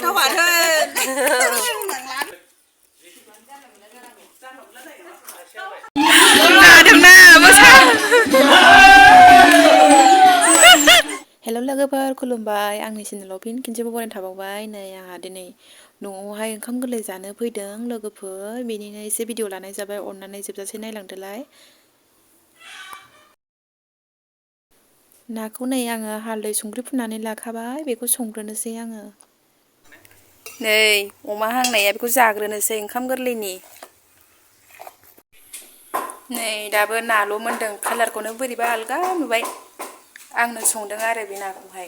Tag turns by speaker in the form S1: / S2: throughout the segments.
S1: hello लोगोफोर खुलुमबाय आंनि चेनेलाव फिन खनसेबो बरायना थाबावबाय नै आंहा दिनै न'आवहाय ओंखाम गोरलै जानो फैदों लोगोफोर बेनिनो एसे भिडिअ लानाय जाबाय अननानै जोबजासे नायलांदोलाय नाखौ नै आङो हालदै संख्रि फुननानै लाखाबाय बेखौ संग्रोनोसै आङो नै अमा हांनाया बेखौ जाग्रोनोसै ओंखाम गोरलैनि नै दाबो नाल' मोनदों कालारखौनो बोरैबा आलगा नुबाय आंनो संदों आरो बे नाखौहाय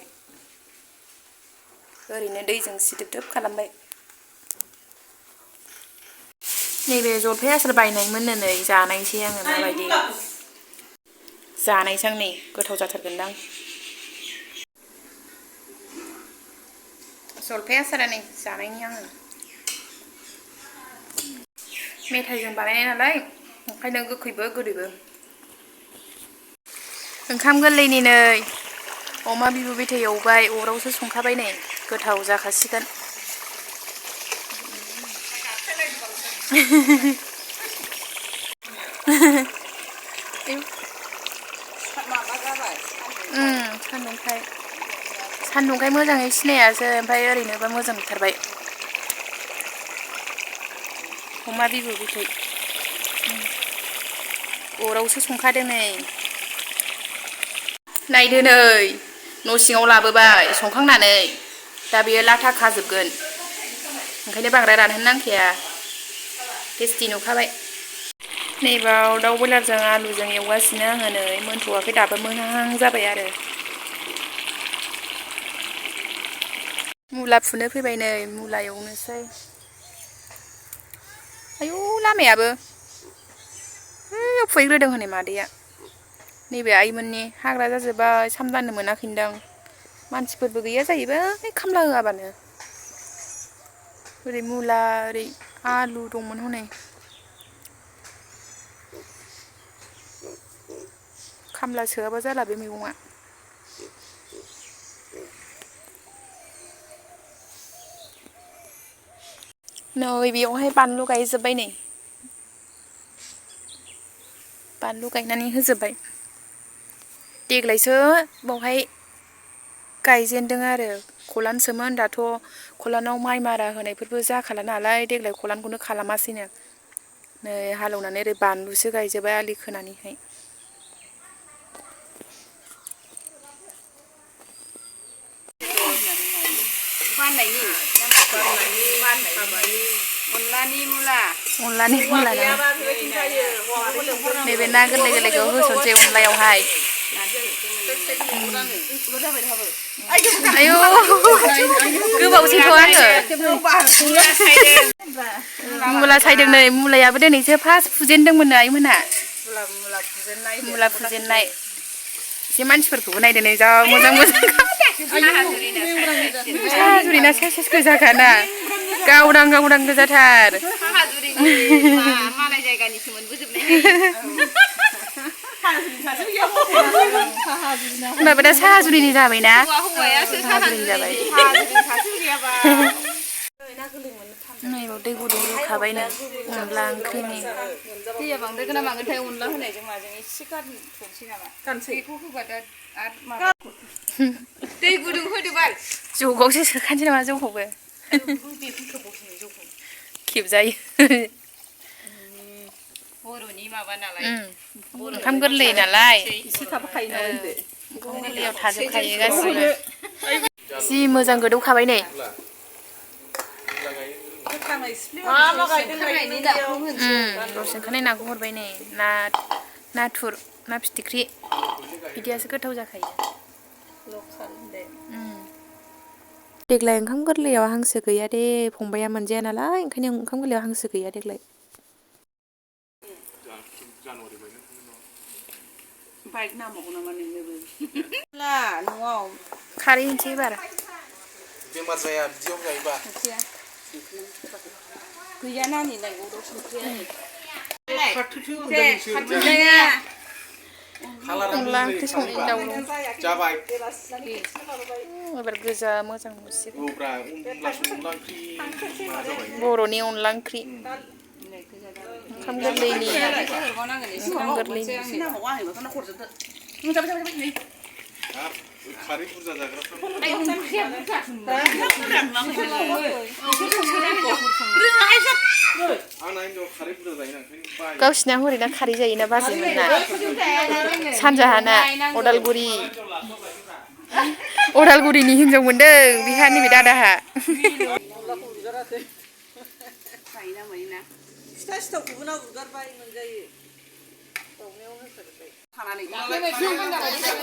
S1: ओरैनो दैजों सिदोबदोब खालामबाय नैबे जलफाय आसार बायनायमोननो नै जानायसै आङो माबायदि जानायसां नै गोथाव जाथारगोनदां जलफाय आसारा नै जानायनि आङो मेथाइजों बानायनाय नालाय ओंखायनो गोखैबो गोदैबो ओंखाम गोरलैनि नै अमा बिबु बिथै एवबाय अरावसो संखाबाय नै गोथाव जाखासिगोन सान्दुंखाय मोजाङै सिनायासै ओमफ्राय ओरैनोबा मोजां नुथारबाय अमा बिबु बिथै अरावसो संखादों नै नायदो नै न' सिङाव लाबोबाय संखांनानै दा बेयो लाथा खाजोबगोन ओंखायनो बांद्राय रानहोनो नांखाया टेस्टि नुखाबाय नैबाव दाउ बयलारजों आलुजों एवगासिनो आङो नै मोनथ'वाखै दाबो मोनहां जाबाय आरो मुला फुनो फैबाय नै मुला एवनोसै आयौ लामायाबो फुहैग्रोदों हनै मादैया नैबे आइमोननि हाग्रा जाजोब्बाय सामलानो मोनाखैदां मानसिफोरबो गैया जाहैबाय खामला होआबानो ओरै मुला ओरै आलु दंमोन हनै खामला सोआबा जाला बे मैगङा नै बेयावहाय बानलु गायजोब्बाय नै बानलु गायनानै होजोब्बाय देग्लायसो बावहाय गायजेनदों आरो खलानसोमोन दाथ' खलानाव माइ मारा होनायफोरबो जाखाला नालाय देग्लाय खलानखौनो खालामासैनो नै हालेवनानै ओरै बानलुसो गायजोब्बाय आलि खोनानैहाय अनलानि मुला नैबे ना गोरलै गोरलैखौ होसनसै अनलायावहाय आयौ गोबावसैथ' आङो मुला सायदों नै मुलायाबो दिनैसो फार्स्ट फुजेनदोंमोन आइमोनहा मुला फुजेननाय एसे मानसिफोरखौबो नायदो नै जा मोजां मोजां साहाजुरिना सेस सेस गोजाखाना गावदां गावदां गोजाथार मालाय जायगानिसो मोनबोजोबनाय होनबाबो दा साहाजुरिनि जाबायना साहाजुरिनि जाबाय नैबाव दै गुदुं रुखाबायनो अनला ओंख्रिनि दैया बांद्राय गोना मागोनथाय अनला होनायजों माजों एसे गारथ'नोसै नामा बेखौ होबा दा आरो माबा दै गुदुं होदो बाल जगावसो सोखानोसै नामा जौखौबो खेबजायो बर'नि माबा नालाय ओंखाम गोरलै नालाय एसे थाबोखायो नालाय ओंखाम गोरलैयाव थाजोबखायो गासिबो जि मोजां गोदौखाबाय नै दसे ओंखारनाय नाखौ हरबाय नै नाथुर ना फिथिख्रि बिदियासो गोथाव जाखायो देग्लाय ओंखाम गोरलैयाव हांसो गैया दे फंबाया मोनजाया नालाय ओंखायनो ओंखाम गोरलैयाव हांसो गैया देग्लाय बाइक नांबावगौ नामा नोंनोबो न'आव खारै होनसै एबार बेमार जाया बिदियाव गायोबा गैया नानि लायबावदो संख्रिया अनला ओंख्रि संनाय दाउरं
S2: जाबाय
S1: एबार गोजा मोजां नुसिगोन
S2: औब्रा अनला ओंख्रि मा जाबाय
S1: बर'नि अनला ओंख्रि ओंखाम गोरलैनि
S2: हाब खारै बुरजा जाग्राफ्रा आंना हिनजाव खारै बुरजा जायोना ओंखायनो बायो
S1: गावसिना हरैना खारै जायोना बाजैमोनना सानजाहाना अदालगुरिनि हिनजाव मोनदों बिहा नैबे दादाहा
S3: फिथा सिथावखौबो ना उगारबाय मोनजायो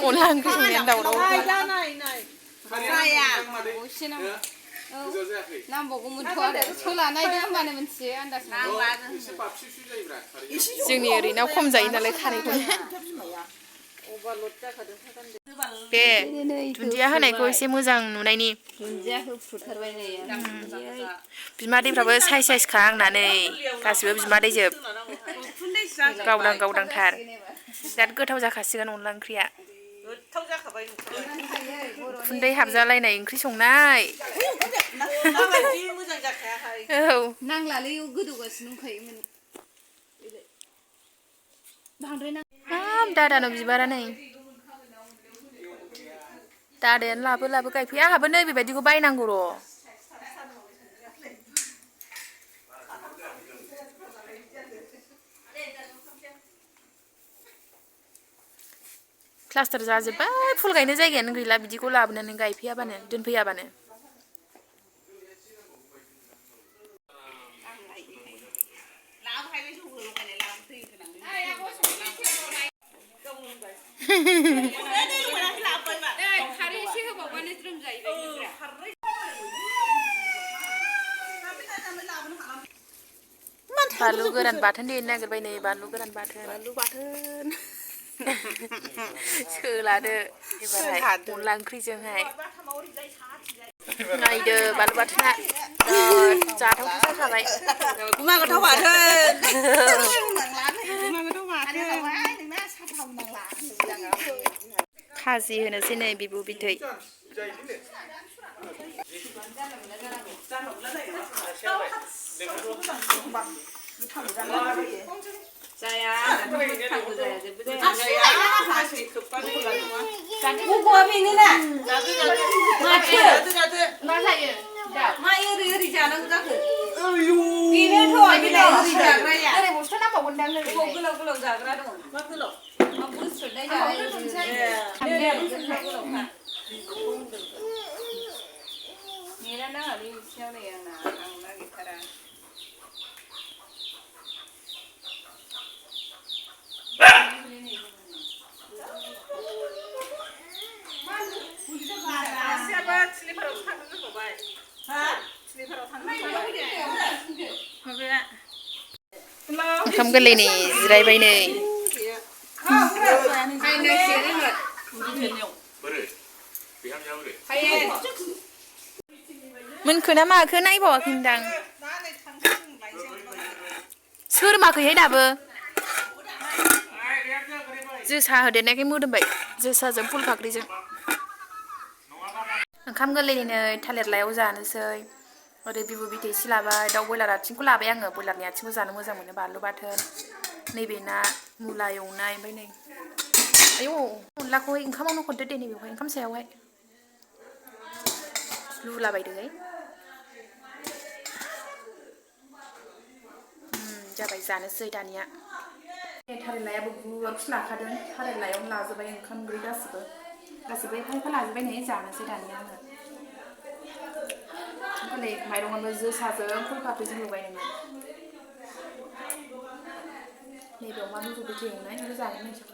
S1: अनला ओंख्रि संनाया दावराव
S4: नांबावगौमोनथ' आरो सोलानायदो होनबानो मिथियो आन्दाज
S1: जोंनि ओरैनाव खम जायो नालाय खारैखौनो दे दुन्दिया होनायखौ एसे मोजां नुनायनि
S4: दुन्दिया होफ्रुथारबाय नै
S1: बिमादैफ्राबो साइसखा आंना नै गासिबो बिमादैजोब गावदांथार बिराद गोथाव जाखासिगोन अनला ओंख्रिया उखुन्दै हाबजालायनाय ओंख्रि संनाय औ
S4: नांलालै गोदौगासिनो दंखायोमोन
S1: हाब दादानाव बिबारा नै दादायानो लाबो गायफैया आंहाबो नै बेबायदिखौ बायनांगौ र' प्लास्टार जाजोब्बाय फुल गायनो जायगायानो गैला बिदिखौ लाबोनानै गायफैयाबानो दोनफैयाबानो
S4: खारै एसे होबावबानो ज्रोम जाहैबाय
S1: बानलु गोरान बाथोन देनो नागिरबाय नै बानलु गोरान बाथोन सोलादो एबारहाय अनला ओंख्रिजोंहाय नायदो बानलु बाथोना जाथावथाव जाखाबाय
S3: गुमा गोथाव बाथोन
S1: खाजि होनोसै नै बिबु बिथै
S4: जाया
S3: गग'आ बेनोना माथो
S4: मा जायो
S3: मा ओरै जानांगौ जाखो बेनोथ' बेलाय ओरै जाग्राया
S1: ओरै बस्था नांबावगोनदां
S3: गोलाव जाग्रा दङ मा गोलाव
S4: मा बोस्रोदनाय जानाय नेना नाङालै बिसिनाव नै आंना आं नागिरथारा
S1: ओंखाम गोरलैनि जिरायबाय नै मोनखोना माखो नायबावाखैदां सोर माखैहाय दाबो जोसा होदेरनायखाय मोदोमबाय जोसाजों फुल फाख्रिजों ओंखाम गोरलैनि नै थालिर लायाव जानोसै ओरै बिबु बिथै एसे लाबाय दाउ बयलार आथिंखौ लाबाय आङो बयलारनि आथिंखौ जानो मोजां मोनो बानलु बाथोन नैबे ना मुला एवनाय ओमफ्राय नै आयौ अनलाखौहाय ओंखामावनो हरदो दे नैबेवहाय ओंखाम सायावहाय लुलाबायदोंहाय जाबाय जानोसै दानिया थालिर लायाबो गुवारखौसो लाखादों थालिर लायावनो लाजोब्बाय ओंखाम ओंख्रि गासिबो एफा एफा लाजोब्बाय नै जानोसै दानिया आङो नै माइरंआबो जोसाजों फुल फाख्रिजों लगायनायमोन नैबे अमा बिबु बिथै एवनाय बेखौ जानो मोजां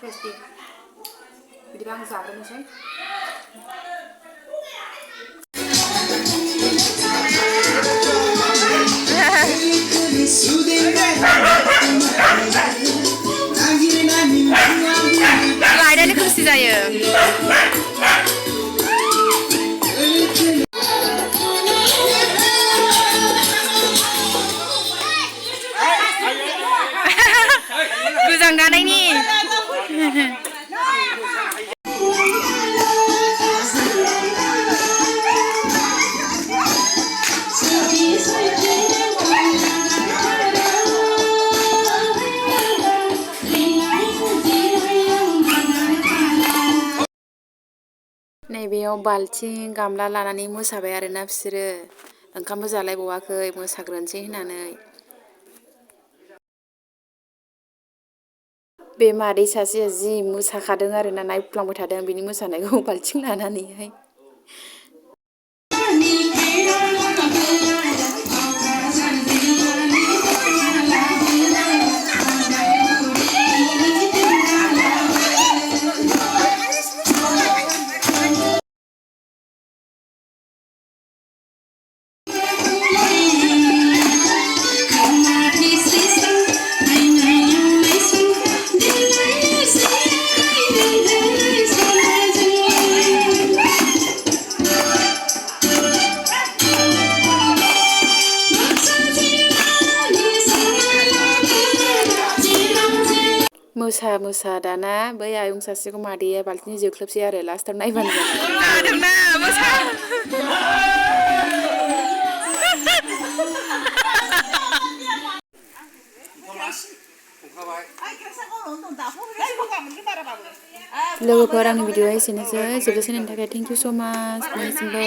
S1: टेस्टि बिदिबा आं जाग्रोनोसै लायनानै खुसि जायो गोजां बेयाव बाल्थिं गामला लानानै मोसाबाय आरोना बिसोरो ओंखामबो जालायबावाखै मोसाग्रोनोसै होननानै बे मादै सासेया जि मोसाखादों आरोना नायफ्लांबाय थादों बिनि मोसानायखौ बाल्थिं लानानैहाय मोसा दाना बै आयं सासेखौ मादैया बाल्थिं जोख्लोबसै आरो लास्टाव नायबानो जादोंना मोसा लोगोफोर आंनि भिडिअआ एसेनोसै जोबजासिम नायनायनि थाखाय थेंक इउ स' माच नोंनिसिमबो